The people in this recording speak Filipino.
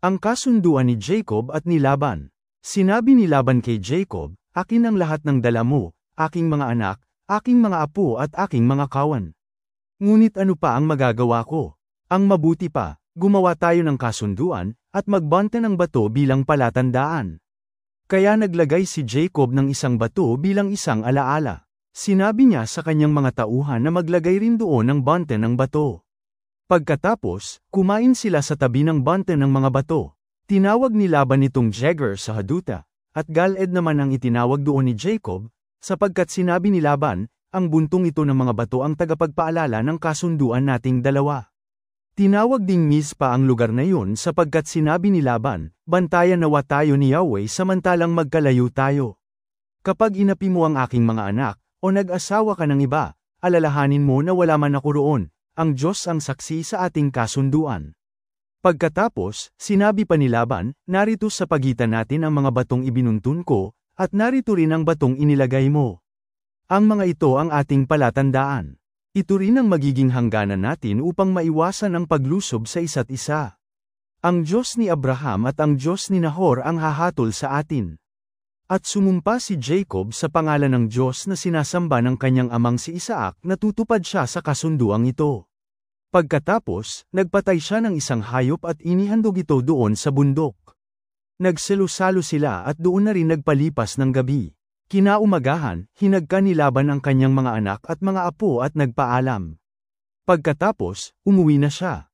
Ang kasunduan ni Jacob at ni Laban. Sinabi ni Laban kay Jacob, "Akin ang lahat ng dala mo, aking mga anak, aking mga apo at aking mga kawan. Ngunit ano pa ang magagawa ko? Ang mabuti pa, gumawa tayo ng kasunduan, at magbanta ng bato bilang palatandaan." Kaya naglagay si Jacob ng isang bato bilang isang alaala. Sinabi niya sa kanyang mga tauhan na maglagay rin doon ng bante ng bato. Pagkatapos, kumain sila sa tabi ng bante ng mga bato. Tinawag ni Laban itong Jegar sa Haduta, at Galed naman ang itinawag doon ni Jacob, sapagkat sinabi ni Laban, ang buntong ito ng mga bato ang tagapagpaalala ng kasunduan nating dalawa. Tinawag ding Mizpa ang lugar na yun sapagkat sinabi ni Laban, bantayan nawa tayo ni Yahweh samantalang magkalayo tayo. Kapag inapi mo ang aking mga anak, o nag-asawa ka ng iba, alalahanin mo na wala man ako roon, ang Diyos ang saksi sa ating kasunduan. Pagkatapos, sinabi pa ni Laban, narito sa pagitan natin ang mga batong ibinuntun ko, at narito rin ang batong inilagay mo. Ang mga ito ang ating palatandaan. Ito rin ang magiging hangganan natin upang maiwasan ang paglusob sa isa't isa. Ang Diyos ni Abraham at ang Diyos ni Nahor ang hahatol sa atin. At sumumpa si Jacob sa pangalan ng Diyos na sinasamba ng kanyang amang si Isaac na tutupad siya sa kasunduang ito. Pagkatapos, nagpatay siya ng isang hayop at inihandog ito doon sa bundok. Nagsalo-salo sila at doon na rin nagpalipas ng gabi. Kinaumagahan, hinagka ni Laban ang kanyang mga anak at mga apo at nagpaalam. Pagkatapos, umuwi na siya.